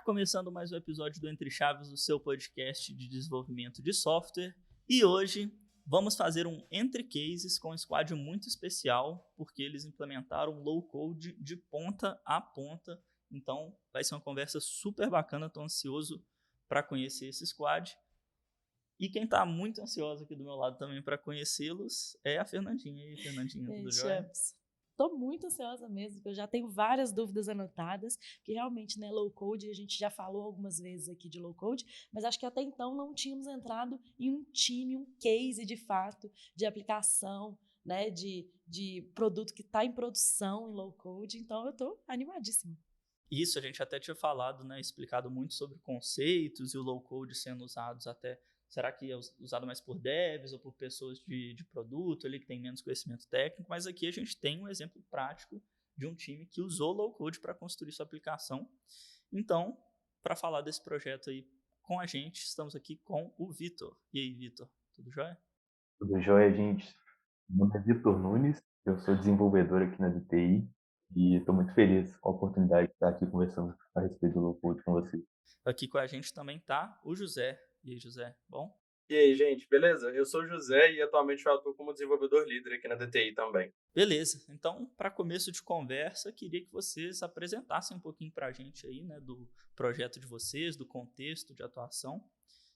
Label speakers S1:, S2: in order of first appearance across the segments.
S1: começando mais um episódio do Entre Chaves, o seu podcast de desenvolvimento de software. E hoje vamos fazer um Entre Cases com um squad muito especial, porque eles implementaram low code de ponta a ponta. Então vai ser uma conversa super bacana, estou ansioso para conhecer esse squad. E quem está muito ansiosa aqui do meu lado também para conhecê-los é a Fernandinha. E aí, Fernandinha, tudo jóia?
S2: Estou muito ansiosa mesmo, porque eu já tenho várias dúvidas anotadas, que realmente, né, low code, a gente já falou algumas vezes aqui de low code, mas acho que até então não tínhamos entrado em um time, um case de fato, de aplicação, né, de produto que está em produção em low code, então eu estou animadíssima.
S1: Isso, a gente até tinha falado, né, explicado muito sobre conceitos e o low code sendo usados até, será que é usado mais por devs ou por pessoas de produto ali que tem menos conhecimento técnico, mas aqui a gente tem um exemplo prático de um time que usou low code para construir sua aplicação. Então, para falar desse projeto aí com a gente, estamos aqui com o Vitor. E aí, Vitor, tudo jóia?
S3: Tudo jóia, gente? Meu nome é Vitor Nunes, eu sou desenvolvedor aqui na DTI e estou muito feliz com a oportunidade de estar aqui conversando a respeito do low code com vocês.
S1: Aqui com a gente também tá o José. E aí, José, bom?
S4: E aí, gente, beleza? Eu sou o José e atualmente eu atuo como desenvolvedor líder aqui na DTI também.
S1: Beleza, então para começo de conversa, queria que vocês apresentassem um pouquinho para a gente aí, né, do projeto de vocês, do contexto de atuação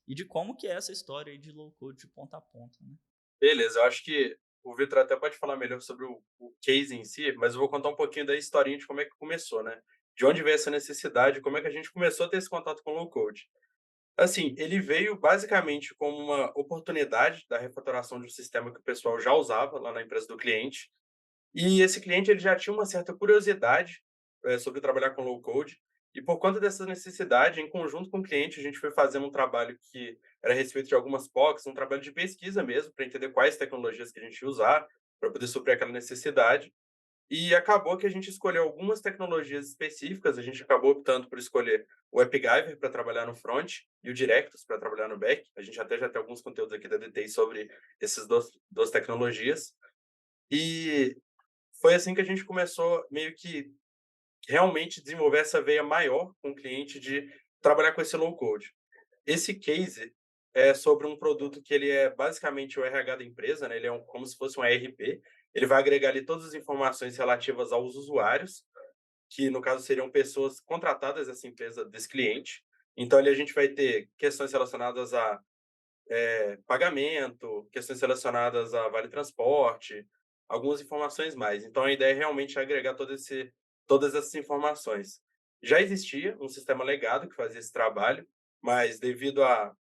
S1: e de como que é essa história aí de low code de ponta a ponta, né?
S4: Beleza, eu acho que o Vitor até pode falar melhor sobre o case em si, mas eu vou contar um pouquinho da historinha de como é que começou, né? De onde veio essa necessidade, como é que a gente começou a ter esse contato com o low code. Assim, ele veio basicamente como uma oportunidade da refatoração de um sistema que o pessoal já usava lá na empresa do cliente. E esse cliente ele já tinha uma certa curiosidade sobre trabalhar com low code. E por conta dessa necessidade, em conjunto com o cliente, a gente foi fazendo um trabalho que era a respeito de algumas POCs, um trabalho de pesquisa mesmo, para entender quais tecnologias que a gente ia usar, para poder suprir aquela necessidade. E acabou que a gente escolheu algumas tecnologias específicas, a gente acabou optando por escolher o AppGyver para trabalhar no front e o Directus para trabalhar no back. A gente até já tem alguns conteúdos aqui da DTI sobre essas duas tecnologias. E foi assim que a gente começou meio que realmente desenvolver essa veia maior com o cliente de trabalhar com esse low code. Esse case é sobre um produto que ele é basicamente o RH da empresa, né? Ele é como se fosse um ERP. Ele vai agregar ali todas as informações relativas aos usuários, que no caso seriam pessoas contratadas dessa empresa, desse cliente. Então ali a gente vai ter questões relacionadas a pagamento, questões relacionadas a vale transporte, algumas informações mais. Então a ideia é realmente agregar todas essas informações. Já existia um sistema legado que fazia esse trabalho, mas devido à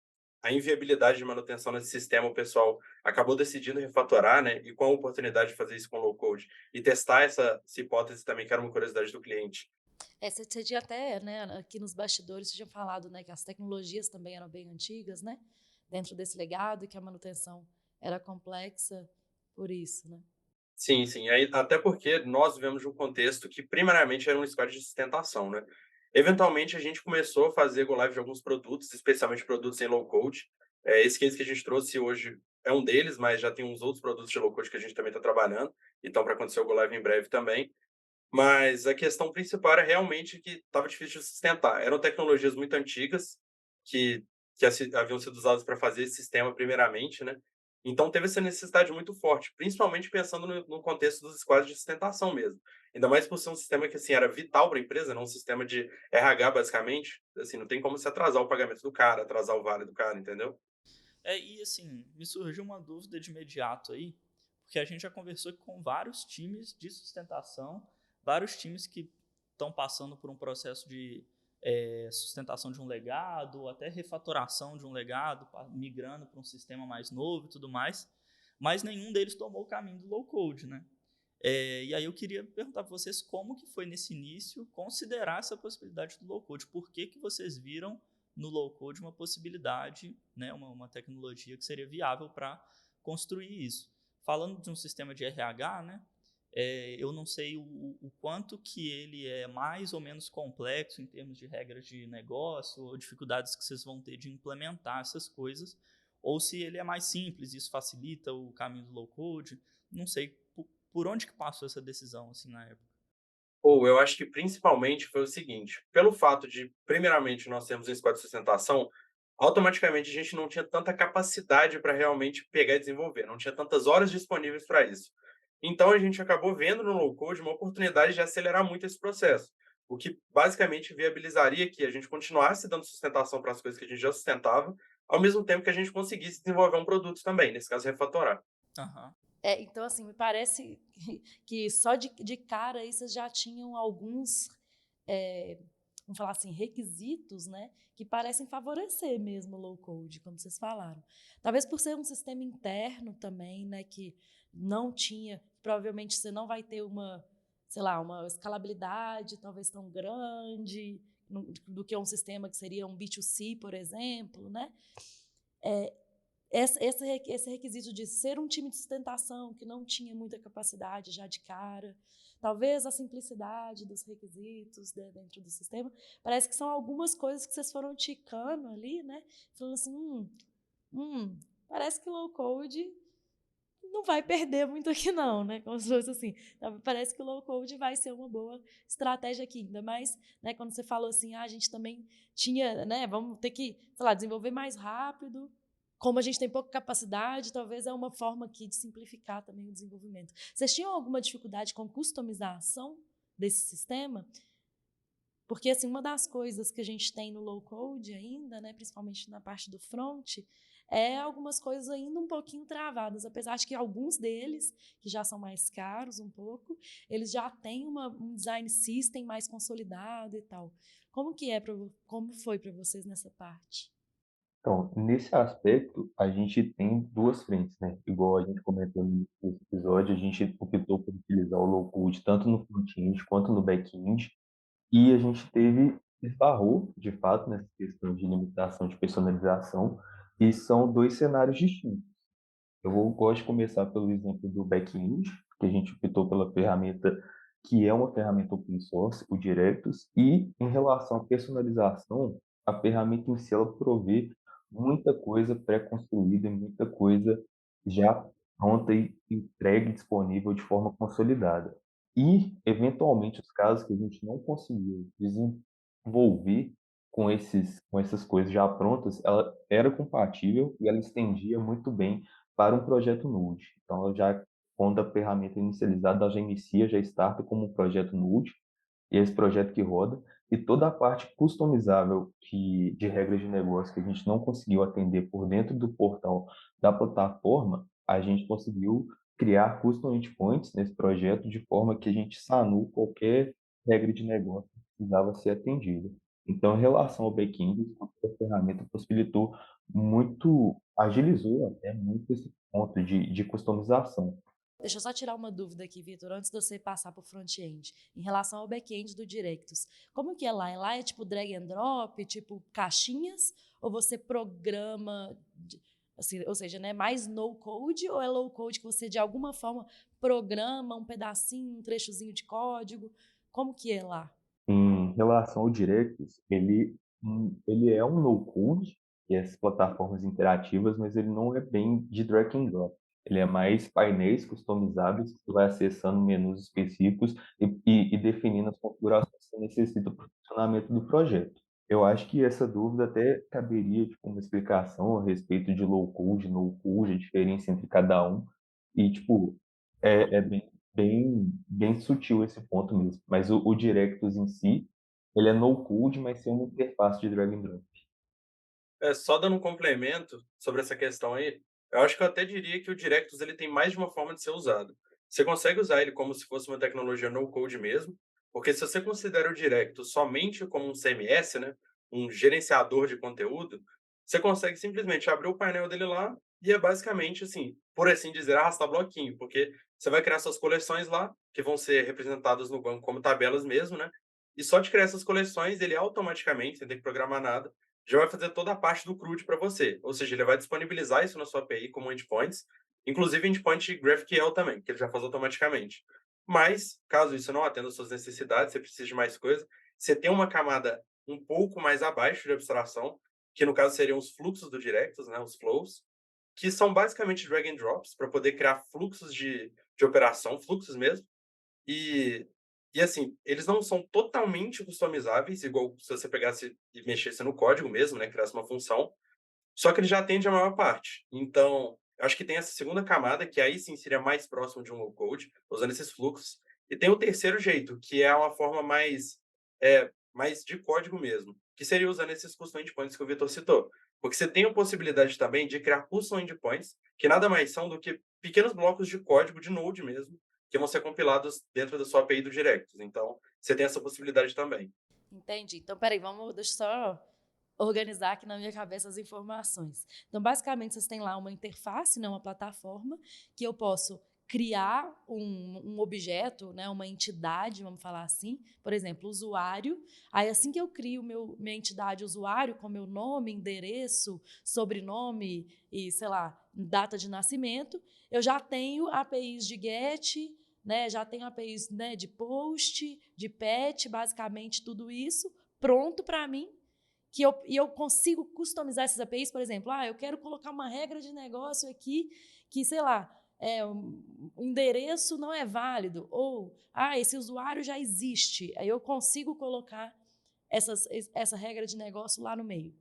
S4: inviabilidade de manutenção desse sistema, o pessoal acabou decidindo refatorar, né? E com a oportunidade de fazer isso com low code e testar essa hipótese também, que era uma curiosidade do cliente.
S2: Você tinha até, né, aqui nos bastidores, você tinha falado, né, que as tecnologias também eram bem antigas, né, dentro desse legado, e que a manutenção era complexa por isso, né?
S4: Sim, sim. Aí, até porque nós vivemos de um contexto que, primariamente, era um squad de sustentação, né? Eventualmente, a gente começou a fazer go live de alguns produtos, especialmente produtos em low code. Esse case que a gente trouxe hoje é um deles, mas já tem uns outros produtos de low code que a gente também está trabalhando. Então, para acontecer o go live em breve também. Mas a questão principal era realmente que estava difícil de sustentar. Eram tecnologias muito antigas que haviam sido usadas para fazer esse sistema primeiramente, né? Então teve essa necessidade muito forte, principalmente pensando no contexto dos squads de sustentação mesmo. Ainda mais por ser um sistema que assim era vital para a empresa, não um sistema de RH basicamente. Assim, não tem como se atrasar o pagamento do cara, atrasar o vale do cara, entendeu?
S1: E assim, me surgiu uma dúvida de imediato aí, porque a gente já conversou com vários times de sustentação, vários times que estão passando por um processo de sustentação de um legado, ou até refatoração de um legado, migrando para um sistema mais novo e tudo mais, mas nenhum deles tomou o caminho do low code, né? E aí eu queria perguntar para vocês como que foi nesse início considerar essa possibilidade do low code, por que que vocês viram no low code uma possibilidade, né, uma tecnologia que seria viável para construir isso. Falando de um sistema de RH, né, eu não sei o quanto que ele é mais ou menos complexo em termos de regras de negócio ou dificuldades que vocês vão ter de implementar essas coisas, ou se ele é mais simples, isso facilita o caminho do low code, não sei por onde que passou essa decisão assim na época.
S4: Ou eu acho que principalmente foi o seguinte, pelo fato de, primeiramente, nós termos um squad de sustentação, automaticamente a gente não tinha tanta capacidade para realmente pegar e desenvolver, não tinha tantas horas disponíveis para isso. Então a gente acabou vendo no low code uma oportunidade de acelerar muito esse processo, o que basicamente viabilizaria que a gente continuasse dando sustentação para as coisas que a gente já sustentava, ao mesmo tempo que a gente conseguisse desenvolver um produto também, nesse caso refatorar.
S1: Aham.
S2: Então, assim, me parece que só de cara aí vocês já tinham alguns, é, vamos falar assim, requisitos, né, que parecem favorecer mesmo o low code, como vocês falaram. Talvez por ser um sistema interno também, né, que não tinha, provavelmente você não vai ter uma, sei lá, uma escalabilidade talvez tão grande do que um sistema que seria um B2C, por exemplo, né? Esse requisito de ser um time de sustentação que não tinha muita capacidade já de cara, talvez a simplicidade dos requisitos dentro do sistema, parece que são algumas coisas que vocês foram ticando ali, né? Falando assim, parece que low code não vai perder muito aqui não, né? Como se fosse assim, parece que o low code vai ser uma boa estratégia aqui, ainda mais, né, quando você falou assim, a gente também tinha, né, vamos ter que, sei lá, desenvolver mais rápido, como a gente tem pouca capacidade, talvez é uma forma aqui de simplificar também o desenvolvimento. Vocês tinham alguma dificuldade com customização desse sistema? Porque assim, uma das coisas que a gente tem no low code ainda, né, principalmente na parte do front, é algumas coisas ainda um pouquinho travadas, apesar de que alguns deles, que já são mais caros um pouco, eles já têm um design system mais consolidado e tal. Como foi para vocês nessa parte?
S3: Então, nesse aspecto, a gente tem duas frentes, né? Igual a gente comentou no início desse episódio, a gente optou por utilizar o low code tanto no front-end quanto no back-end, e a gente esbarrou, de fato, nessa questão de limitação de personalização, e são dois cenários distintos. Gosto de começar pelo exemplo do back-end, que a gente optou pela ferramenta que é uma ferramenta open source, o Directus, e em relação à personalização, a ferramenta em si ela provê muita coisa pré-construída, muita coisa já pronta e entregue disponível de forma consolidada. E, eventualmente, os casos que a gente não conseguiu desenvolver com essas coisas já prontas, ela era compatível e ela estendia muito bem para um projeto Node. Então, ela já, quando a ferramenta é inicializada, ela já inicia, já starta como um projeto Node, e é esse projeto que roda, e toda a parte customizável de regras de negócio que a gente não conseguiu atender por dentro do portal da plataforma, a gente conseguiu criar custom endpoints nesse projeto de forma que a gente sanou qualquer regra de negócio que precisava ser atendida. Então, em relação ao back-end, a ferramenta possibilitou muito, agilizou até muito esse ponto de customização.
S2: Deixa eu só tirar uma dúvida aqui, Vitor, antes de você passar para o front-end. Em relação ao back-end do Directus, como que é lá? Lá é tipo drag and drop, tipo caixinhas? Ou você programa, assim, ou seja, né, mais no-code ou é low-code que você, de alguma forma, programa um pedacinho, um trechozinho de código? Como que é lá?
S3: Em relação ao Directus, ele é um no-code, que é essas plataformas interativas, mas ele não é bem de drag and drop. Ele é mais painéis customizáveis que você vai acessando menus específicos e definindo as configurações que você necessita para o funcionamento do projeto. Eu acho que essa dúvida até caberia tipo, uma explicação a respeito de low code, no code, a diferença entre cada um. E, tipo, é bem sutil esse ponto mesmo. Mas o Directus em si, ele é no code, mas sem uma interface de drag and drop.
S4: Só dando um complemento sobre essa questão aí, eu acho que eu até diria que o Directus ele tem mais de uma forma de ser usado. Você consegue usar ele como se fosse uma tecnologia no code mesmo, porque se você considera o Directus somente como um CMS, né, um gerenciador de conteúdo, você consegue simplesmente abrir o painel dele lá e é basicamente assim, por assim dizer, arrastar bloquinho, porque você vai criar suas coleções lá, que vão ser representadas no banco como tabelas mesmo, né? E só de criar essas coleções, ele automaticamente, sem ter que programar nada, já vai fazer toda a parte do CRUD para você. Ou seja, ele vai disponibilizar isso na sua API como endpoints, inclusive endpoint GraphQL também, que ele já faz automaticamente. Mas, caso isso não atenda às suas necessidades, você precisa de mais coisa, você tem uma camada um pouco mais abaixo de abstração, que no caso seriam os fluxos do Directus, né, os flows, que são basicamente drag and drops para poder criar fluxos de operação, fluxos mesmo, e E assim, eles não são totalmente customizáveis, igual se você pegasse e mexesse no código mesmo, né, criasse uma função, só que ele já atende a maior parte. Então, eu acho que tem essa segunda camada, que aí sim seria mais próximo de um low code, usando esses fluxos. E tem o terceiro jeito, que é uma forma mais de código mesmo, que seria usando esses custom endpoints que o Vitor citou. Porque você tem a possibilidade também de criar custom endpoints, que nada mais são do que pequenos blocos de código de Node mesmo, que vão ser compilados dentro da sua API do Directus. Então, você tem essa possibilidade também.
S2: Entendi. Então, peraí, deixa eu só organizar aqui na minha cabeça as informações. Então, basicamente, vocês têm lá uma interface, né, uma plataforma, que eu posso criar um objeto, né, uma entidade, vamos falar assim, por exemplo, usuário. Aí, assim que eu crio minha entidade usuário, com meu nome, endereço, sobrenome e, sei lá, data de nascimento, eu já tenho APIs de GET, né, já tenho APIs, né, de post, de pet, basicamente tudo isso pronto para mim, e eu consigo customizar essas APIs, por exemplo, eu quero colocar uma regra de negócio aqui que, sei lá, o endereço não é válido, ou, esse usuário já existe, aí eu consigo colocar essa regra de negócio lá no meio.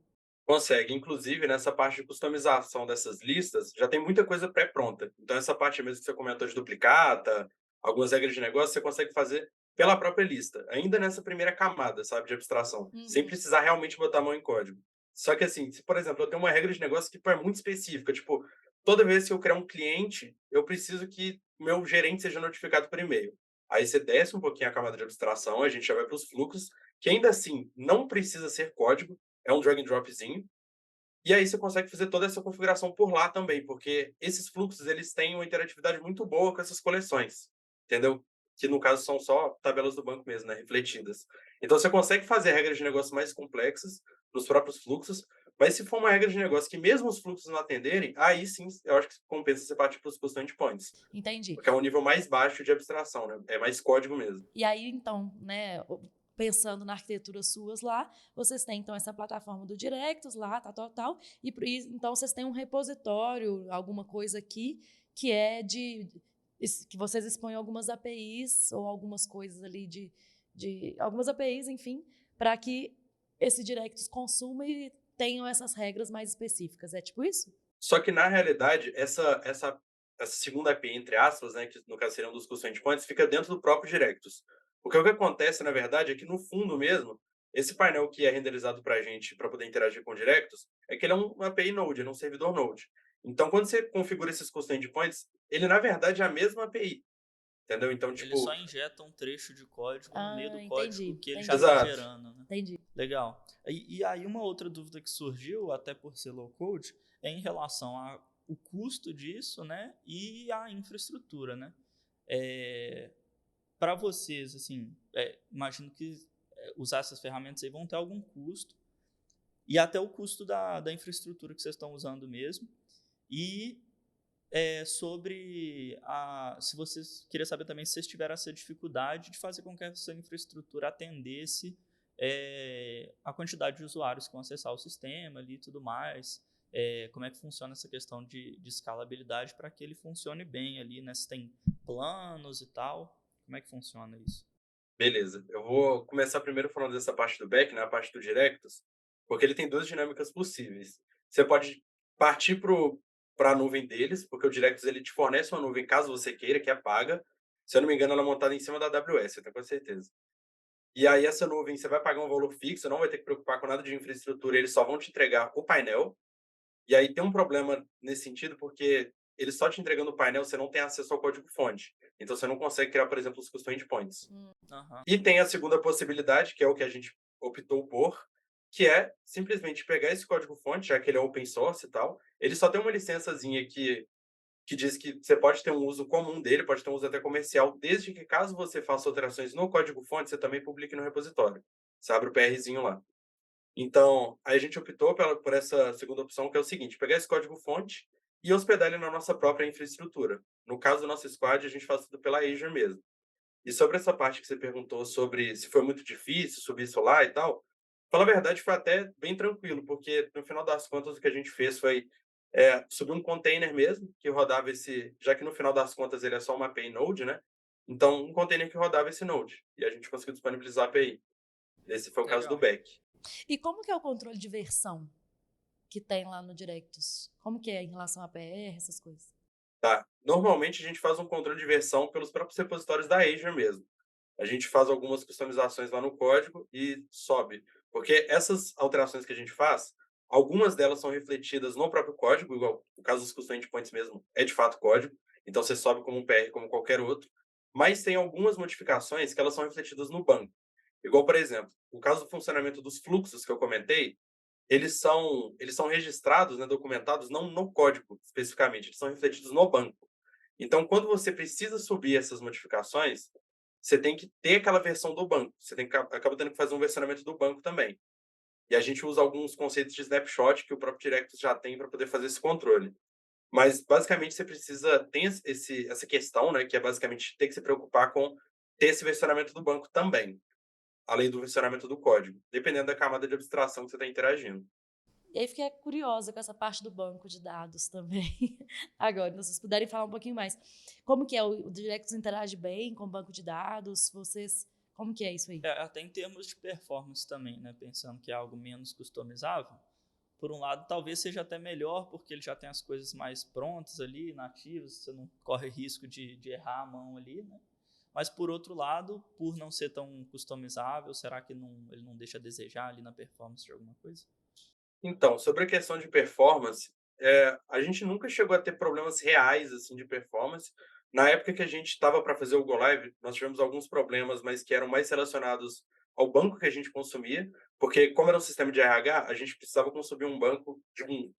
S4: Consegue. Inclusive, nessa parte de customização dessas listas, já tem muita coisa pré-pronta. Então, essa parte mesmo que você comentou de duplicata, algumas regras de negócio, você consegue fazer pela própria lista, ainda nessa primeira camada, sabe, de abstração, sem
S2: Uhum.
S4: precisar realmente botar a mão em código. Só que, assim, se, por exemplo, eu tenho uma regra de negócio que pô, é muito específica, tipo, toda vez que eu criar um cliente, eu preciso que o meu gerente seja notificado por e-mail. Aí você desce um pouquinho a camada de abstração, a gente já vai para os fluxos, que ainda assim não precisa ser código, é um drag and dropzinho, e aí você consegue fazer toda essa configuração por lá também, porque esses fluxos eles têm uma interatividade muito boa com essas coleções, entendeu? Que no caso são só tabelas do banco mesmo, né, refletidas. Então você consegue fazer regras de negócio mais complexas nos próprios fluxos, mas se for uma regra de negócio que mesmo os fluxos não atenderem, aí sim eu acho que compensa você partir para os custom endpoints,
S2: Entendi.
S4: porque é um nível mais baixo de abstração, né? É mais código mesmo.
S2: E aí, então, né, pensando na arquitetura suas lá, vocês têm, então, essa plataforma do Directus lá, tal, então vocês têm um repositório, alguma coisa aqui, que é que vocês expõem algumas APIs ou algumas coisas ali de algumas APIs, enfim, para que esse Directus consuma e tenham essas regras mais específicas. É tipo isso?
S4: Só que na realidade, essa segunda API, entre aspas, né, que no caso seriam dos custom endpoints, fica dentro do próprio Directus. Porque o que acontece, na verdade, é que no fundo mesmo, esse painel que é renderizado para a gente, para poder interagir com o Directus, é que ele é um API Node, ele é um servidor Node. Então, quando você configura esses custom endpoints, ele na verdade é a mesma API, entendeu? Então,
S1: Ele
S4: tipo,
S1: só injeta um trecho de código no meio do código
S2: Entendi,
S1: que ele já
S2: entendi,
S1: está
S4: exato.
S1: gerando, né?
S2: entendi.
S1: Legal. E aí uma outra dúvida que surgiu, até por ser low code, é em relação ao custo disso, né, e a infraestrutura, né? Para vocês, assim, imagino que usar essas ferramentas aí vão ter algum custo, e até o custo da infraestrutura que vocês estão usando mesmo. E sobre se vocês queria saber também se vocês tiveram essa dificuldade de fazer com que essa infraestrutura atendesse a quantidade de usuários que vão acessar o sistema ali e tudo mais. Como é que funciona essa questão de escalabilidade para que ele funcione bem ali, né? Se tem planos e tal, como é que funciona isso?
S4: Beleza. Eu vou começar primeiro falando dessa parte do back, né, a parte do Directus, porque ele tem duas dinâmicas possíveis. Você pode partir para a nuvem deles, porque o Directus ele te fornece uma nuvem caso você queira, que é paga. Se eu não me engano, ela é montada em cima da AWS, eu tenho com certeza. E aí essa nuvem você vai pagar um valor fixo, não vai ter que preocupar com nada de infraestrutura, eles só vão te entregar o painel. E aí tem um problema nesse sentido, porque eles só te entregando o painel, você não tem acesso ao código-fonte. Então você não consegue criar, por exemplo, os custom endpoints.
S1: Aham.
S4: E tem a segunda possibilidade, que é o que a gente optou por, que é simplesmente pegar esse código-fonte, já que ele é open source e tal. Ele só tem uma licençazinha que diz que você pode ter um uso comum dele, pode ter um uso até comercial, desde que caso você faça alterações no código-fonte, você também publique no repositório. Você abre o PRzinho lá. Então, aí a gente optou por essa segunda opção, que é o seguinte: pegar esse código-fonte e hospedar ele na nossa própria infraestrutura. No caso do nosso squad, a gente faz tudo pela Azure mesmo. E sobre essa parte que você perguntou sobre se foi muito difícil subir isso lá e tal, falar a verdade, foi até bem tranquilo, porque no final das contas o que a gente fez foi subir um container mesmo, que rodava já que no final das contas ele é só uma API Node, né? Então, um container que rodava esse Node. E a gente conseguiu disponibilizar a API. Esse foi o caso do
S1: Legal.
S4: back.
S2: E como que é o controle de versão que tem lá no Directus? Como que é em relação a PR, essas coisas?
S4: Tá? Normalmente a gente faz um controle de versão pelos próprios repositórios da Azure mesmo. A gente faz algumas customizações lá no código e sobe. Porque essas alterações que a gente faz, algumas delas são refletidas no próprio código, igual o caso dos custom endpoints mesmo, é de fato código. Então você sobe como um PR como qualquer outro. Mas tem algumas modificações que elas são refletidas no banco. Igual, por exemplo, o caso do funcionamento dos fluxos que eu comentei, eles são registrados, né, documentados não no código especificamente, eles são refletidos no banco. Então, quando você precisa subir essas modificações, você tem que ter aquela versão do banco. Você tem que acaba tendo que fazer um versionamento do banco também. E a gente usa alguns conceitos de snapshot que o próprio Directus já tem para poder fazer esse controle. Mas, basicamente, você precisa tem essa questão, né, que é basicamente ter que se preocupar com ter esse versionamento do banco também, além do versionamento do código, dependendo da camada de abstração que você está interagindo.
S2: E aí fiquei curiosa com essa parte do banco de dados também. Agora, se vocês puderem falar um pouquinho mais. Como que é? O Directus interage bem com o banco de dados? Vocês... Como que é isso aí?
S1: Até em termos de performance também, né? Pensando que é algo menos customizável. Por um lado, talvez seja até melhor, porque ele já tem as coisas mais prontas ali, nativas, você não corre risco de errar a mão ali, né? Mas, por outro lado, por não ser tão customizável, será que ele não deixa a desejar ali na performance de alguma coisa?
S4: Então, sobre a questão de performance, a gente nunca chegou a ter problemas reais, assim, de performance. Na época que a gente estava para fazer o Go Live, nós tivemos alguns problemas, mas que eram mais relacionados ao banco que a gente consumia, porque como era um sistema de RH, a gente precisava consumir um banco de um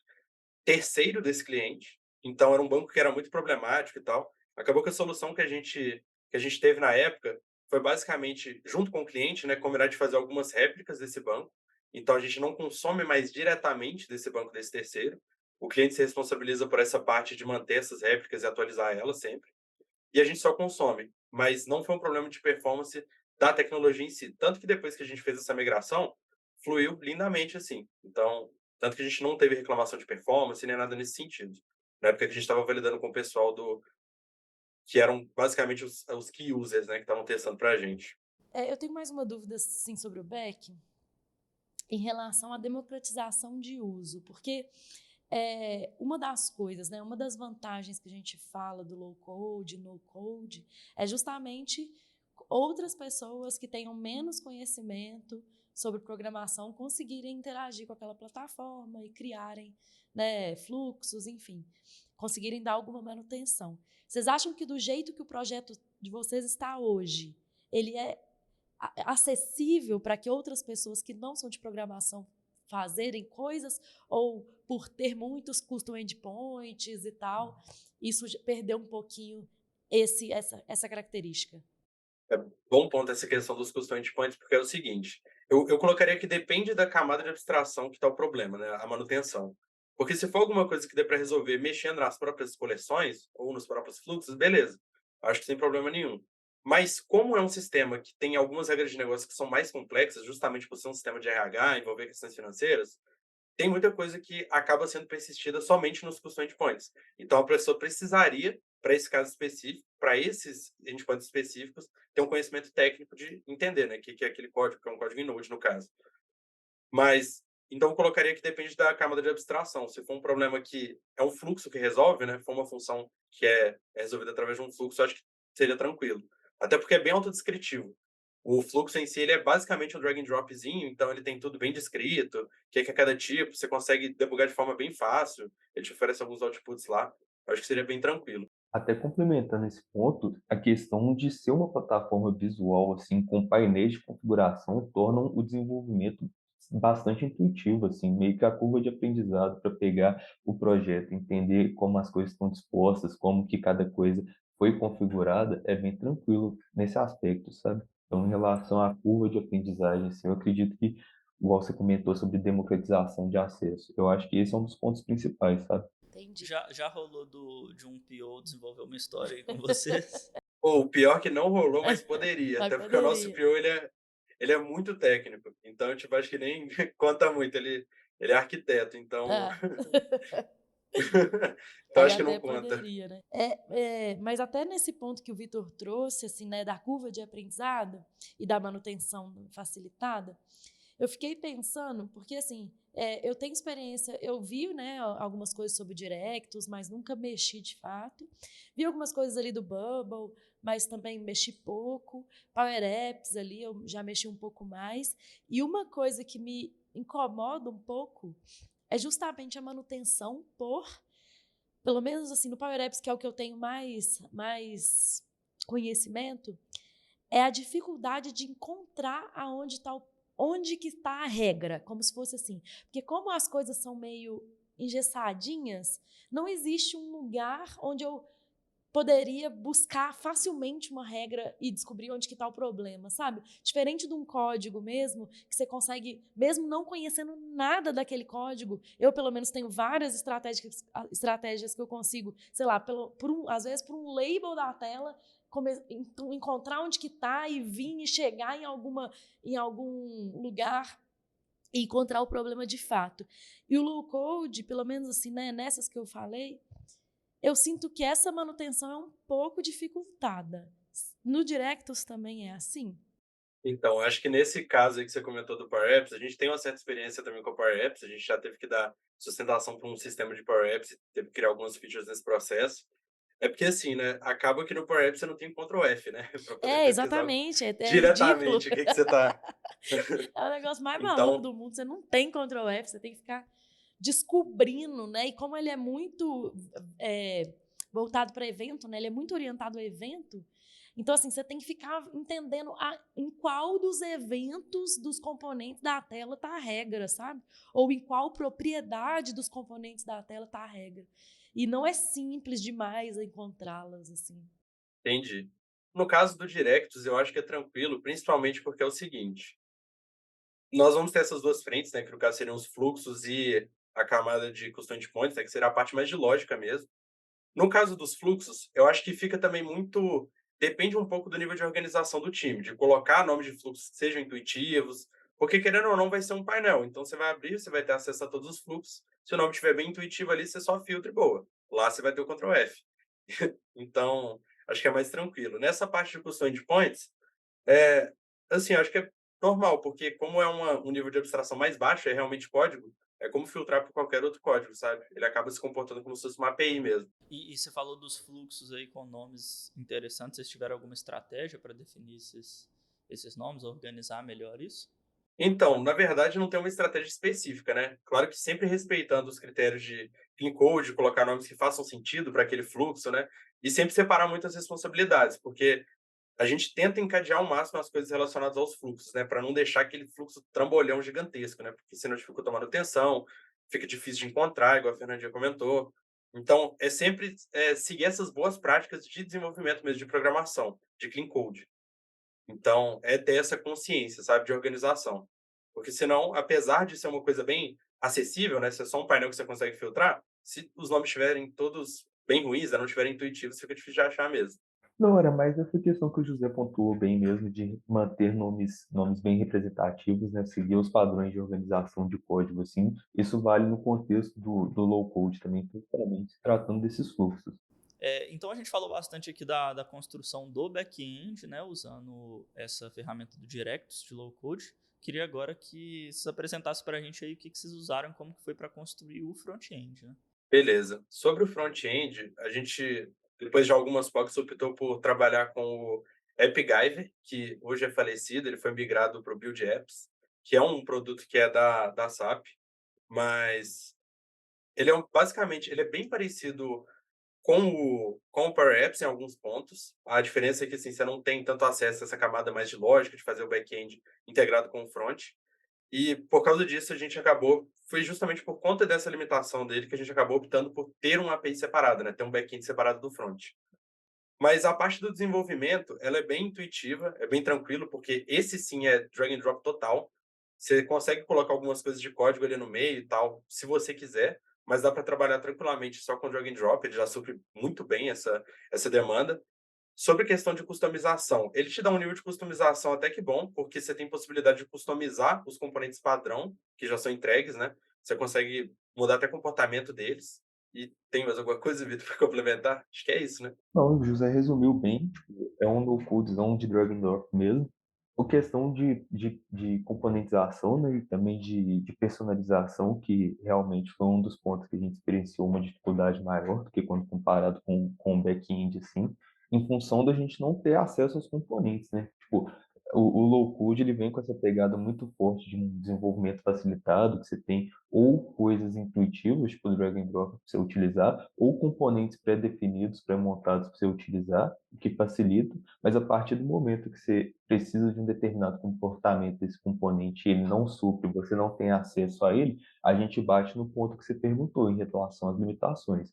S4: terceiro desse cliente, então era um banco que era muito problemático e tal. Acabou que a solução que a gente teve na época foi basicamente, junto com o cliente, né, combinar de fazer algumas réplicas desse banco. Então a gente não consome mais diretamente desse banco desse terceiro. O cliente se responsabiliza por essa parte de manter essas réplicas e atualizar elas sempre. E a gente só consome, mas não foi um problema de performance da tecnologia em si. Tanto que depois que a gente fez essa migração, fluiu lindamente assim. Então, tanto que a gente não teve reclamação de performance nem nada nesse sentido. Na época que a gente estava validando com o pessoal que eram basicamente os key users, né, que estavam testando para a gente.
S2: Eu tenho mais uma dúvida, sim, sobre o back, em relação à democratização de uso, porque uma das coisas, né, uma das vantagens que a gente fala do low code, no code, é justamente outras pessoas que tenham menos conhecimento sobre programação conseguirem interagir com aquela plataforma e criarem, né, fluxos, enfim, conseguirem dar alguma manutenção. Vocês acham que do jeito que o projeto de vocês está hoje, ele é acessível para que outras pessoas que não são de programação fazerem coisas, ou por ter muitos custom endpoints e tal, isso perdeu um pouquinho essa característica?
S4: É bom ponto essa questão dos custom endpoints, porque é o seguinte, eu colocaria que depende da camada de abstração que está o problema, né, a manutenção. Porque se for alguma coisa que dê para resolver mexendo nas próprias coleções ou nos próprios fluxos, beleza, acho que sem problema nenhum. Mas como é um sistema que tem algumas regras de negócio que são mais complexas, justamente por ser um sistema de RH, envolver questões financeiras, tem muita coisa que acaba sendo persistida somente nos custom endpoints. Então a pessoa precisaria, para esse caso específico, para esses endpoints específicos, ter um conhecimento técnico de entender, né, que é aquele código, que é um código em Node, no caso. Mas, então eu colocaria que depende da camada de abstração. Se for um problema que é um fluxo que resolve, né, for uma função que é resolvida através de um fluxo, eu acho que seria tranquilo. Até porque é bem autodescritivo. O fluxo em si, ele é basicamente um drag and dropzinho, então ele tem tudo bem descrito, o que é cada tipo, você consegue debugar de forma bem fácil, ele te oferece alguns outputs lá. Eu acho que seria bem tranquilo.
S3: Até complementando esse ponto, a questão de ser uma plataforma visual, assim, com painéis de configuração, tornam o desenvolvimento bastante intuitivo, assim, meio que a curva de aprendizado para pegar o projeto, entender como as coisas estão dispostas, como que cada coisa foi configurada, é bem tranquilo nesse aspecto, sabe? Então, em relação à curva de aprendizagem, assim, eu acredito que, igual você comentou sobre democratização de acesso, eu acho que esse é um dos pontos principais, sabe?
S2: Entendi.
S1: Já rolou de um PO desenvolver uma história aí com vocês?
S4: Ou o pior que não rolou, mas poderia,
S2: Mas
S4: até porque o nosso
S2: poderia.
S4: PO ele é muito técnico, então tipo, acho que nem conta muito, ele é arquiteto, então
S2: Ah.
S4: Então
S2: Aí
S4: acho que não
S2: até
S4: conta.
S2: poderia, né. Mas até nesse ponto que o Vitor trouxe, assim, né, da curva de aprendizado e da manutenção facilitada, eu fiquei pensando, porque assim, eu tenho experiência, eu vi, né, algumas coisas sobre Directus, mas nunca mexi de fato. Vi algumas coisas ali do Bubble, mas também mexi pouco. Power Apps ali, eu já mexi um pouco mais. E uma coisa que me incomoda um pouco é justamente a manutenção pelo menos assim, no Power Apps, que é o que eu tenho mais conhecimento, é a dificuldade de encontrar onde que está a regra, como se fosse assim. Porque como as coisas são meio engessadinhas, não existe um lugar onde eu poderia buscar facilmente uma regra e descobrir onde que está o problema, sabe? Diferente de um código mesmo, que você consegue, mesmo não conhecendo nada daquele código, eu pelo menos tenho várias estratégias que eu consigo, sei lá, às vezes por um label da tela, encontrar onde que está e vir e chegar em algum lugar e encontrar o problema de fato. E o low code, pelo menos assim, né, nessas que eu falei, eu sinto que essa manutenção é um pouco dificultada. No Directus também é assim?
S4: Então, acho que nesse caso aí que você comentou do Power Apps, a gente tem uma certa experiência também com o Power Apps, a gente já teve que dar sustentação para um sistema de Power Apps e teve que criar algumas features nesse processo. É porque assim, né, acaba que no Power Apps você não tem Ctrl F, né, para poder pesquisar
S2: Exatamente, é ridículo.
S4: diretamente o que que você tá.
S2: É o negócio mais maluco
S4: Então,
S2: do mundo. Você não tem Ctrl F, você tem que ficar descobrindo, né? E como ele é muito voltado para evento, né? Ele é muito orientado a evento. Então, assim, você tem que ficar entendendo em qual dos eventos dos componentes da tela está a regra, sabe? Ou em qual propriedade dos componentes da tela está a regra. E não é simples demais encontrá-las, assim.
S4: entendi. No caso do Directus, eu acho que é tranquilo, principalmente porque é o seguinte, nós vamos ter essas duas frentes, né, que no caso seriam os fluxos e a camada de custom endpoints, né, que seria a parte mais de lógica mesmo. No caso dos fluxos, eu acho que fica também muito depende um pouco do nível de organização do time, de colocar nomes de fluxos que sejam intuitivos, porque querendo ou não vai ser um painel, então você vai abrir, você vai ter acesso a todos os fluxos, se o nome estiver bem intuitivo ali, você só filtra e boa. Lá você vai ter o Ctrl F. Então, acho que é mais tranquilo. Nessa parte de custom endpoints, é, assim, acho que é normal, porque como é um nível de abstração mais baixo, é realmente código, é como filtrar por qualquer outro código, sabe? Ele acaba se comportando como se fosse uma API mesmo.
S1: E você falou dos fluxos aí com nomes interessantes. Vocês tiveram alguma estratégia para definir esses nomes, organizar melhor isso?
S4: Então, na verdade, não tem uma estratégia específica, né? Claro que sempre respeitando os critérios de clean code, colocar nomes que façam sentido para aquele fluxo, né? E sempre separar muitas responsabilidades, porque a gente tenta encadear ao máximo as coisas relacionadas aos fluxos, né? Para não deixar aquele fluxo trambolhão gigantesco, né? Porque senão dificulta a manutenção, fica difícil de encontrar, igual a Fernandinha comentou. Então, é sempre seguir essas boas práticas de desenvolvimento mesmo, de programação, de clean code. Então, é ter essa consciência, sabe, de organização. Porque senão, apesar de ser uma coisa bem acessível, né, ser só um painel que você consegue filtrar, se os nomes estiverem todos bem ruins, né, não estiverem intuitivos, fica difícil de achar mesmo.
S3: Não, era mais essa questão que o José pontuou bem mesmo, de manter nomes bem representativos, né? Seguir os padrões de organização de código, assim. Isso vale no contexto do low code também, principalmente se tratando desses fluxos.
S1: Então a gente falou bastante aqui da construção do back-end, né, usando essa ferramenta do Directus de low code. Queria agora que vocês apresentassem para a gente aí o que vocês usaram, como que foi para construir o front-end, né?
S4: Beleza. Sobre o front-end, a gente, depois de algumas POCs, optou por trabalhar com o AppGyver, que hoje é falecido, ele foi migrado para o Build Apps, que é um produto que é da SAP, mas ele é basicamente, ele é bem parecido com o Power Apps em alguns pontos. A diferença é que assim, você não tem tanto acesso a essa camada mais de lógica, de fazer o back-end integrado com o front. E por causa disso, a gente acabou, foi justamente por conta dessa limitação dele que a gente acabou optando por ter uma API separada, né? Ter um back-end separado do front. Mas a parte do desenvolvimento, ela é bem intuitiva, é bem tranquilo, porque esse sim é drag and drop total. Você consegue colocar algumas coisas de código ali no meio e tal, se você quiser, mas dá para trabalhar tranquilamente só com drag and drop, ele já supre muito bem essa demanda. Sobre a questão de customização, ele te dá um nível de customização até que bom, porque você tem possibilidade de customizar os componentes padrão, que já são entregues, né? Você consegue mudar até o comportamento deles. E tem mais alguma coisa, Vitor, para complementar? Acho que é isso, né?
S3: Não, o José resumiu bem, tipo, é um no-codezão de drag and drop mesmo. A questão de componentização, né, e também de personalização, que realmente foi um dos pontos que a gente experienciou uma dificuldade maior do que quando comparado com o back-end, assim, em função da gente não ter acesso aos componentes, né? Tipo, o low-code, ele vem com essa pegada muito forte de um desenvolvimento facilitado, que você tem ou coisas intuitivas, tipo drag and drop, para você utilizar, ou componentes pré-definidos, pré-montados para você utilizar, o que facilita, mas a partir do momento que você precisa de um determinado comportamento desse componente e ele não supre, você não tem acesso a ele, a gente bate no ponto que você perguntou em relação às limitações.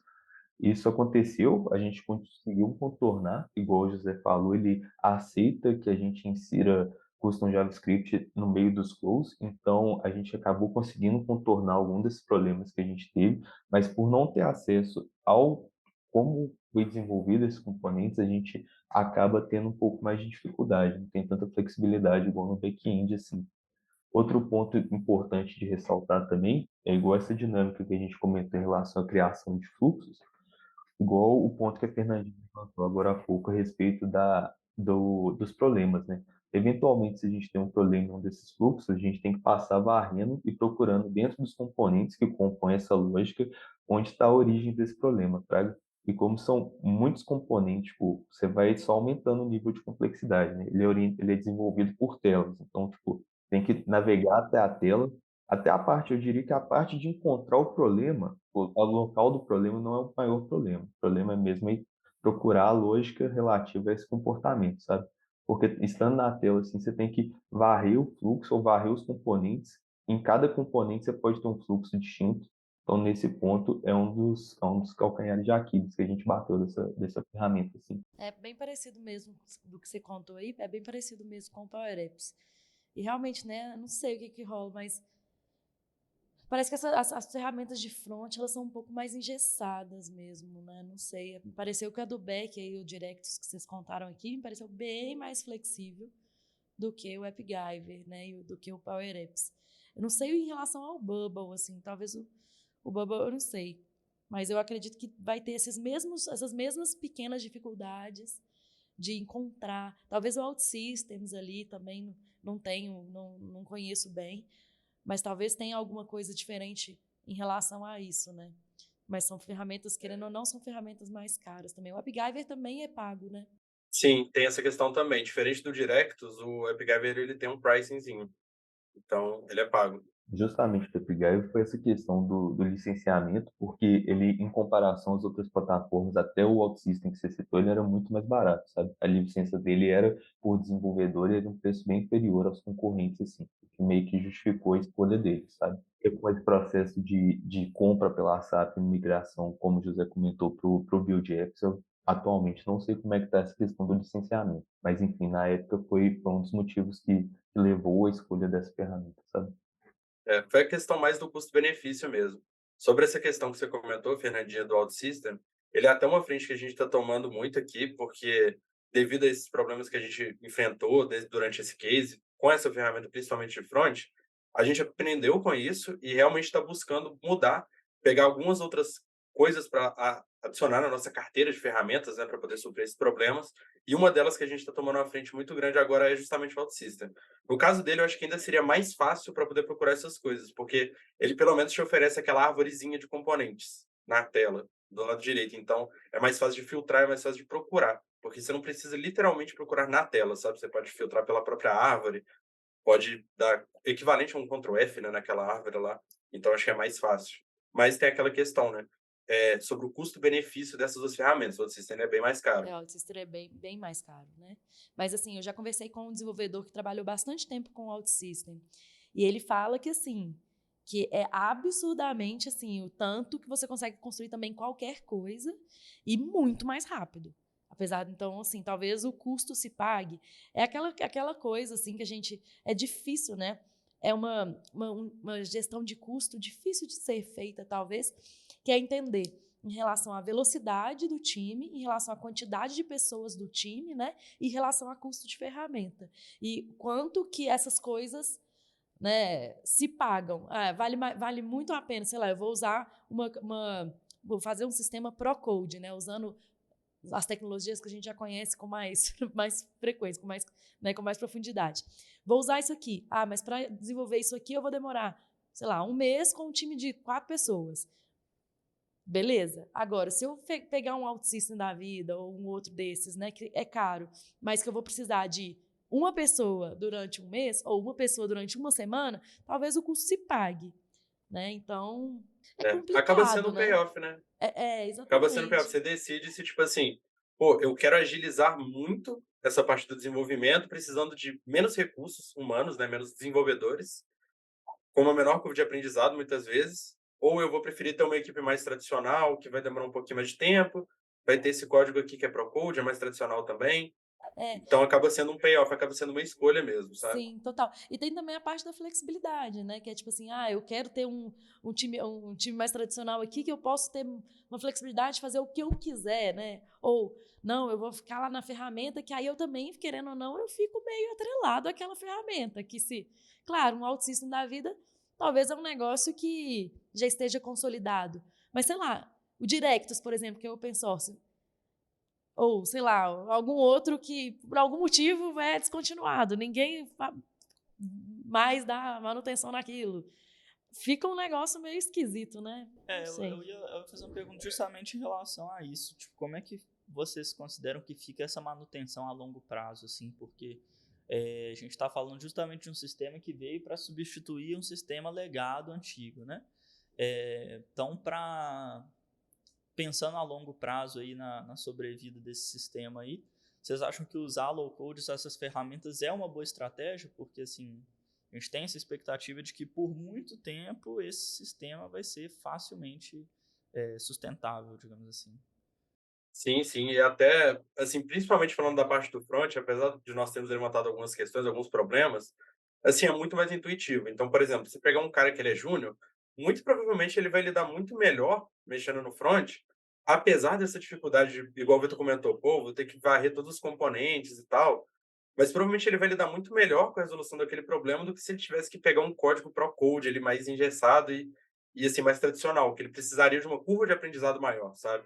S3: Isso aconteceu, a gente conseguiu contornar, igual o José falou, ele aceita que a gente insira custom JavaScript no meio dos flows, então a gente acabou conseguindo contornar algum desses problemas que a gente teve, mas por não ter acesso ao como foi desenvolvido esses componentes, a gente acaba tendo um pouco mais de dificuldade, não tem tanta flexibilidade igual no back-end, assim. Outro ponto importante de ressaltar também é igual essa dinâmica que a gente comentou em relação à criação de fluxos, igual o ponto que a Fernandinha levantou agora há pouco a respeito dos problemas, né? Eventualmente, se a gente tem um problema em um desses fluxos, a gente tem que passar varrendo e procurando dentro dos componentes que compõem essa lógica onde está a origem desse problema, tá? E como são muitos componentes, tipo, você vai só aumentando o nível de complexidade, né? Ele é desenvolvido por telas, então, tipo, tem que navegar até a tela, até a parte, eu diria que a parte de encontrar o problema, o local do problema não é o maior problema. O problema é mesmo aí procurar a lógica relativa a esse comportamento, sabe? Porque estando na tela, assim, você tem que varrer o fluxo ou varrer os componentes. Em cada componente você pode ter um fluxo distinto. Então, nesse ponto, é um dos calcanhares de Aquiles que a gente bateu dessa ferramenta, assim.
S2: É bem parecido mesmo do que você contou aí, é bem parecido mesmo com o Power Apps. E realmente, né, não sei o que rola, mas parece que as ferramentas de front, elas são um pouco mais engessadas mesmo, né? Não sei. Pareceu que a do Back e o Directs que vocês contaram aqui, me pareceu bem mais flexível do que o AppGyver, né? E do que o Power Apps. Eu não sei em relação ao Bubble, assim, talvez o Bubble eu não sei. Mas eu acredito que vai ter essas mesmas pequenas dificuldades de encontrar. Talvez o OutSystems ali também não tenho, não conheço bem, mas talvez tenha alguma coisa diferente em relação a isso, né? Mas são ferramentas, querendo ou não, são ferramentas mais caras também. O AppGyver também é pago, né?
S4: Sim, tem essa questão também. Diferente do Directus, o AppGyver ele tem um pricingzinho. Então, ele é pago.
S3: Justamente o TapeGuy foi essa questão do licenciamento, porque ele, em comparação às outras plataformas, até o OutSystem que você citou, ele era muito mais barato, sabe? A licença dele era, por desenvolvedor, era um preço bem inferior aos concorrentes, assim, o que meio que justificou a escolha dele, sabe? E com esse processo de compra pela SAP e migração, como o José comentou, para o Vue.js, eu atualmente não sei como é que está essa questão do licenciamento, mas enfim, na época foi um dos motivos que levou à escolha dessa ferramenta, sabe?
S4: Foi a questão mais do custo-benefício mesmo. Sobre essa questão que você comentou, Fernandinha, do OutSystem, ele é até uma frente que a gente está tomando muito aqui, porque devido a esses problemas que a gente enfrentou durante esse case, com essa ferramenta, principalmente de front, a gente aprendeu com isso e realmente está buscando mudar, pegar algumas outras coisas para adicionar na nossa carteira de ferramentas, né, para poder suprir esses problemas. E uma delas que a gente está tomando uma frente muito grande agora é justamente o OutSystem. No caso dele, eu acho que ainda seria mais fácil para poder procurar essas coisas, porque ele pelo menos te oferece aquela árvorezinha de componentes na tela, do lado direito. Então, é mais fácil de filtrar, é mais fácil de procurar, porque você não precisa literalmente procurar na tela, sabe? Você pode filtrar pela própria árvore, pode dar equivalente a um Ctrl F, né, naquela árvore lá. Então, acho que é mais fácil. Mas tem aquela questão, né? Sobre o custo-benefício dessas duas ferramentas. O sistema é bem mais caro.
S2: O OutSystems é bem mais caro, né? Mas, assim, eu já conversei com um desenvolvedor que trabalhou bastante tempo com o OutSystem. E ele fala que, assim, que é absurdamente, assim, o tanto que você consegue construir também qualquer coisa e muito mais rápido. Apesar, então, assim, talvez o custo se pague. É aquela coisa, assim, que a gente... É difícil, né? É uma gestão de custo difícil de ser feita, talvez, que é entender em relação à velocidade do time, em relação à quantidade de pessoas do time, né? E em relação a custo de ferramenta. E quanto que essas coisas, né, se pagam. Vale muito a pena, sei lá, eu vou usar vou fazer um sistema pro-code, né, usando as tecnologias que a gente já conhece com mais, mais frequência, com mais profundidade. Vou usar isso aqui. Ah, mas para desenvolver isso aqui eu vou demorar, sei lá, 1 mês com um time de 4 pessoas. Beleza. Agora, se eu pegar um OutSystem da vida ou um outro desses, né, que é caro, mas que eu vou precisar de uma pessoa durante 1 mês ou uma pessoa durante 1 semana, talvez o custo se pague, né? Então, é
S4: Acaba sendo
S2: complicado,
S4: um
S2: né?
S4: payoff, né? Acaba sendo um payoff.
S2: Exatamente.
S4: Você decide se, tipo assim, pô, eu quero agilizar muito essa parte do desenvolvimento, precisando de menos recursos humanos, né, menos desenvolvedores, com uma menor curva de aprendizado, muitas vezes, ou eu vou preferir ter uma equipe mais tradicional, que vai demorar um pouquinho mais de tempo, vai ter esse código aqui que é pro-code, é mais tradicional também.
S2: É,
S4: Então acaba sendo um payoff, acaba sendo uma escolha mesmo, sabe?
S2: sim, total. E tem também a parte da flexibilidade, né? Que é tipo assim, eu quero ter um time mais tradicional aqui que eu posso ter uma flexibilidade de fazer o que eu quiser, né? Ou, não, eu vou ficar lá na ferramenta, que aí eu também, querendo ou não, eu fico meio atrelado àquela ferramenta. Claro, um OutSystem da vida talvez é um negócio que já esteja consolidado. Mas, sei lá, o Directus, por exemplo, que é open source, ou, sei lá, algum outro que, por algum motivo, é descontinuado. Ninguém mais dá manutenção naquilo. Fica um negócio meio esquisito, né? Não sei.
S1: Eu ia fazer uma pergunta justamente em relação a isso. Tipo, como é que vocês consideram que fica essa manutenção a longo prazo, assim? Porque a gente está falando justamente de um sistema que veio para substituir um sistema legado antigo, né? Então, pensando a longo prazo aí na sobrevida desse sistema aí, vocês acham que usar low code, usar essas ferramentas é uma boa estratégia? Porque, assim, a gente tem essa expectativa de que por muito tempo esse sistema vai ser facilmente sustentável, digamos assim.
S4: Sim, sim, e até, assim, principalmente falando da parte do front, apesar de nós termos levantado algumas questões, alguns problemas, assim, é muito mais intuitivo. Então, por exemplo, se pegar um cara que ele é júnior, muito provavelmente ele vai lidar muito melhor mexendo no front, apesar dessa dificuldade, igual o Vitor comentou, pô, vou ter que varrer todos os componentes e tal, mas provavelmente ele vai lidar muito melhor com a resolução daquele problema do que se ele tivesse que pegar um código pro code, ele mais engessado e assim, mais tradicional, que ele precisaria de uma curva de aprendizado maior, sabe?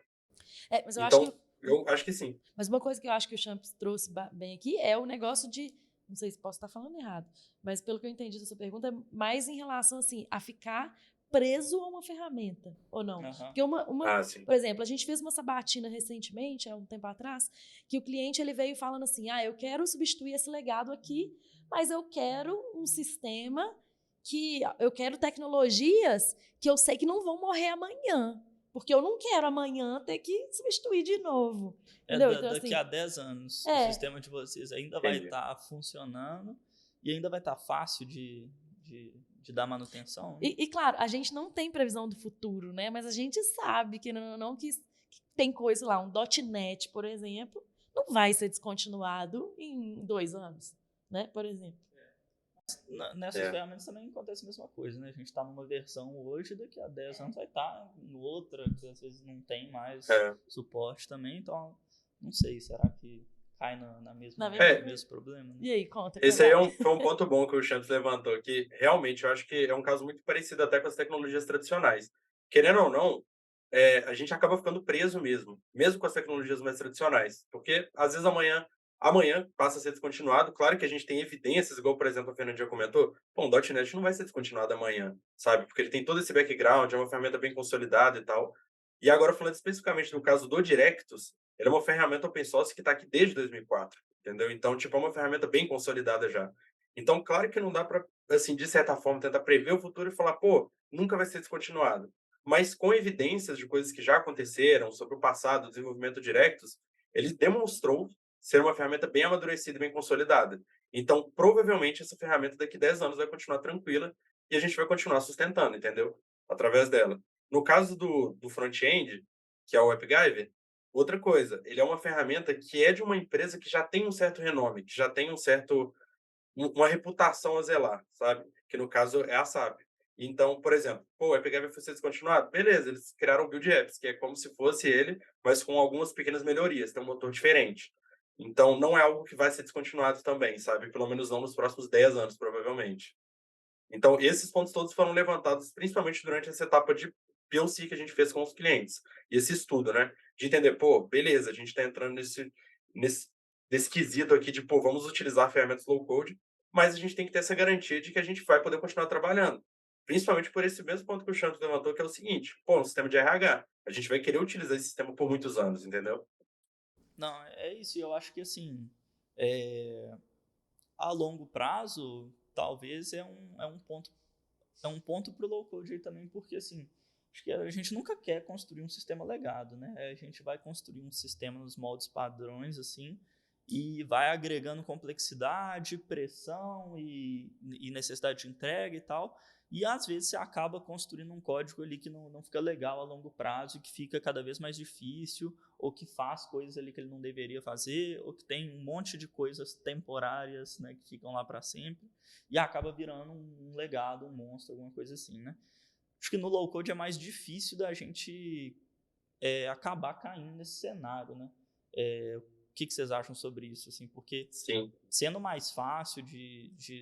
S2: Mas eu acho que.
S4: Então, eu acho que sim.
S2: Mas uma coisa que eu acho que o Champs trouxe bem aqui é o negócio de. Não sei se posso estar falando errado, mas pelo que eu entendi da sua pergunta, é mais em relação assim, a ficar preso a uma ferramenta, ou não?
S1: Uhum.
S2: Porque
S4: Sim.
S2: por exemplo, a gente fez uma sabatina recentemente, há um tempo atrás, que o cliente ele veio falando assim: eu quero substituir esse legado aqui, mas eu quero um sistema que eu quero tecnologias que eu sei que não vão morrer amanhã. Porque eu não quero amanhã ter que substituir de novo. Entendeu? Então,
S1: Daqui
S2: assim,
S1: a 10 anos, o sistema de vocês ainda vai
S4: Entendi.
S1: estar funcionando e ainda vai estar fácil de dar manutenção. Né?
S2: E, claro, a gente não tem previsão do futuro, né? Mas a gente sabe que que tem coisa lá, um .NET, por exemplo, não vai ser descontinuado em 2 anos, né? Por exemplo.
S1: Nessas ferramentas também acontece a mesma coisa, né? A gente está numa versão hoje, daqui a 10 anos vai estar em outra, que às vezes não tem mais suporte também, então não sei, será que cai no mesmo problema? Né?
S2: E aí, conta.
S4: Esse aí foi um ponto bom que o Champs levantou, que realmente eu acho que é um caso muito parecido até com as tecnologias tradicionais. Querendo ou não, a gente acaba ficando preso mesmo com as tecnologias mais tradicionais, porque às vezes amanhã passa a ser descontinuado. Claro que a gente tem evidências, igual, por exemplo, a Fernandinha comentou, bom, o .NET não vai ser descontinuado amanhã, sabe? Porque ele tem todo esse background, é uma ferramenta bem consolidada e tal. E agora, falando especificamente do caso do Directus, ele é uma ferramenta open source que está aqui desde 2004, entendeu? Então, tipo, é uma ferramenta bem consolidada já. Então, claro que não dá para, assim, de certa forma, tentar prever o futuro e falar, pô, nunca vai ser descontinuado. Mas com evidências de coisas que já aconteceram sobre o passado, o desenvolvimento Directus, ele demonstrou ser uma ferramenta bem amadurecida e bem consolidada. Então, provavelmente, essa ferramenta daqui a 10 anos vai continuar tranquila e a gente vai continuar sustentando, entendeu? Através dela. No caso do front-end, que é o AppGyver, outra coisa, ele é uma ferramenta que é de uma empresa que já tem um certo renome, que já tem uma reputação a zelar, sabe? Que no caso é a SAP. Então, por exemplo, o AppGyver foi ser descontinuado? Beleza, eles criaram o Build Apps, que é como se fosse ele, mas com algumas pequenas melhorias, tem um motor diferente. Então, não é algo que vai ser descontinuado também, sabe? Pelo menos não nos próximos 10 anos, provavelmente. Então, esses pontos todos foram levantados principalmente durante essa etapa de POC que a gente fez com os clientes. E esse estudo, né? De entender, pô, beleza, a gente está entrando nesse, nesse quesito aqui de, pô, vamos utilizar ferramentas low code, mas a gente tem que ter essa garantia de que a gente vai poder continuar trabalhando. Principalmente por esse mesmo ponto que o Chanto levantou, que é o seguinte, pô, um sistema de RH, a gente vai querer utilizar esse sistema por muitos anos, entendeu?
S1: Não, é isso. E eu acho que, assim, é, a longo prazo, talvez é um ponto para o low code aí também, porque, assim, acho que a gente nunca quer construir um sistema legado, né? A gente vai construir um sistema nos moldes padrões, assim, e vai agregando complexidade, pressão e necessidade de entrega e tal. E às vezes você acaba construindo um código ali que não fica legal a longo prazo e que fica cada vez mais difícil, ou que faz coisas ali que ele não deveria fazer, ou que tem um monte de coisas temporárias, né, que ficam lá para sempre, e acaba virando um legado, um monstro, alguma coisa assim, né? Acho que no low code é mais difícil da gente acabar caindo nesse cenário, né? O que vocês acham sobre isso, assim? Porque
S4: Sim.
S1: sendo mais fácil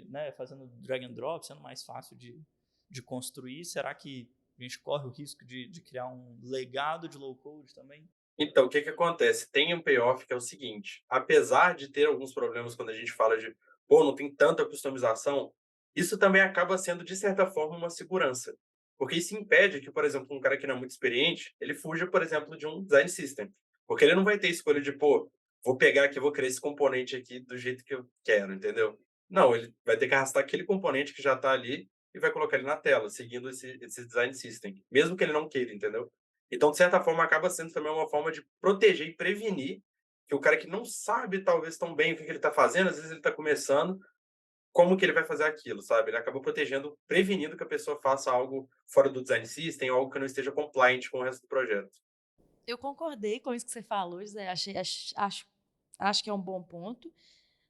S1: né, fazendo drag and drop, sendo mais fácil de construir, será que a gente corre o risco de criar um legado de low code também?
S4: Então, o que que acontece? Tem um payoff que é o seguinte, apesar de ter alguns problemas quando a gente fala de, pô, não tem tanta customização, isso também acaba sendo, de certa forma, uma segurança. Porque isso impede que, por exemplo, um cara que não é muito experiente, ele fuja, por exemplo, de um design system. Porque ele não vai ter escolha de, pô, vou pegar aqui, vou criar esse componente aqui do jeito que eu quero, entendeu? Não, ele vai ter que arrastar aquele componente que já está ali e vai colocar ele na tela, seguindo esse design system, mesmo que ele não queira, entendeu? Então, de certa forma, acaba sendo também uma forma de proteger e prevenir que o cara que não sabe, talvez, tão bem o que ele está fazendo, às vezes ele está começando, como que ele vai fazer aquilo, sabe? Ele acaba protegendo, prevenindo que a pessoa faça algo fora do design system, algo que não esteja compliant com o resto do projeto.
S2: Eu concordei com isso que você falou, José. Acho que é um bom ponto.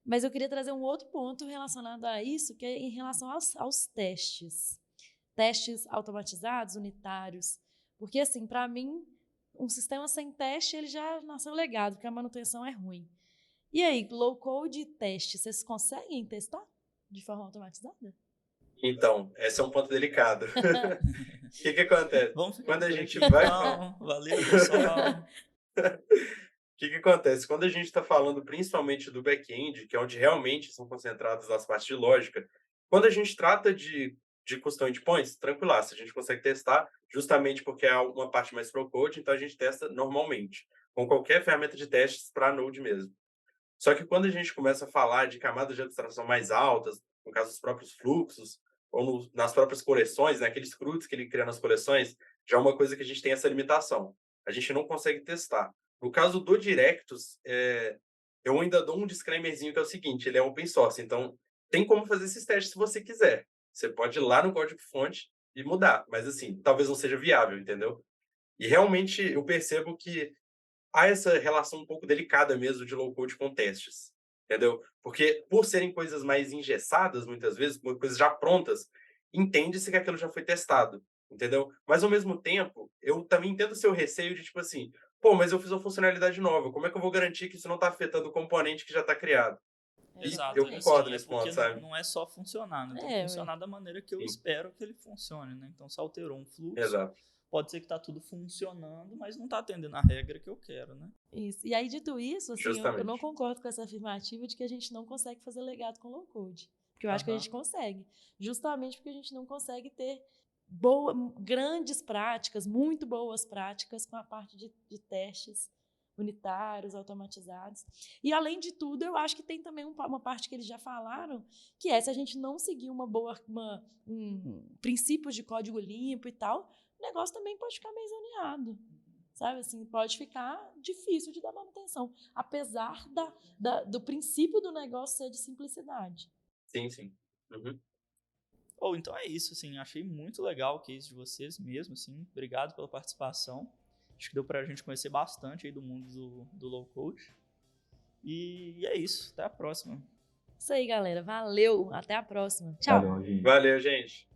S2: Mas eu queria trazer um outro ponto relacionado a isso, que é em relação aos testes. Testes automatizados, unitários. Porque, assim, para mim, um sistema sem teste, ele já nasceu legado, porque a manutenção é ruim. E aí, low code e teste, vocês conseguem testar de forma automatizada?
S4: Então, esse é um ponto delicado. O que que acontece?
S1: Vamos ficando
S4: Quando a
S1: por
S4: gente
S1: aqui,
S4: vai
S1: então. Valeu, pessoal.
S4: O que que acontece? Quando a gente está falando principalmente do back-end, que é onde realmente são concentradas as partes de lógica, quando a gente trata de custom endpoints, tranquilaço, a gente consegue testar, justamente porque é uma parte mais pro code, então a gente testa normalmente, com qualquer ferramenta de testes para Node mesmo. Só que quando a gente começa a falar de camadas de abstração mais altas, no caso dos próprios fluxos, ou nas próprias coleções, né, aqueles CRUDs que ele cria nas coleções, já é uma coisa que a gente tem essa limitação. A gente não consegue testar. No caso do Directus, eu ainda dou um disclaimerzinho que é o seguinte, ele é open source, então tem como fazer esses testes se você quiser. Você pode ir lá no código-fonte e mudar, mas assim, talvez não seja viável, entendeu? E realmente eu percebo que há essa relação um pouco delicada mesmo de low code com testes, entendeu? Porque por serem coisas mais engessadas, muitas vezes, coisas já prontas, entende-se que aquilo já foi testado, entendeu? Mas ao mesmo tempo, eu também entendo o seu receio de tipo assim, pô, mas eu fiz uma funcionalidade nova, como é que eu vou garantir que isso não está afetando o componente que já está criado? E eu
S1: Exato, é
S2: Exatamente.
S4: concordo
S1: assim, é
S4: nesse
S1: porque
S4: ponto, sabe?
S1: não é só funcionar, né? Tem que
S2: É, ué.
S1: funcionar da maneira que eu
S4: Sim,
S1: espero que ele funcione, né? Então, se alterou um fluxo,
S4: exato,
S1: pode ser que tá tudo funcionando, mas não tá atendendo a regra que eu quero, né?
S2: Isso. E aí, dito isso, assim, eu não
S4: justamente.
S2: concordo com essa afirmativa de que a gente não consegue fazer legado com low code. Porque eu acho que a
S1: Aham.
S2: gente consegue. Justamente porque a gente não consegue ter grandes práticas, muito boas práticas com a parte de testes unitários, automatizados. E, além de tudo, eu acho que tem também uma parte que eles já falaram, que é se a gente não seguir princípios de código limpo e tal, o negócio também pode ficar meio zoneado. Sabe assim, pode ficar difícil de dar manutenção, apesar do princípio do negócio ser de simplicidade.
S4: Sim, sim. Uhum.
S1: Ou então é isso, assim, achei muito legal o case de vocês mesmo, assim, obrigado pela participação. Acho que deu pra gente conhecer bastante aí do mundo do low code. E é isso, até a próxima.
S2: Isso aí, galera. Valeu. Até a próxima. Tchau.
S3: Valeu, gente.
S4: Valeu, gente.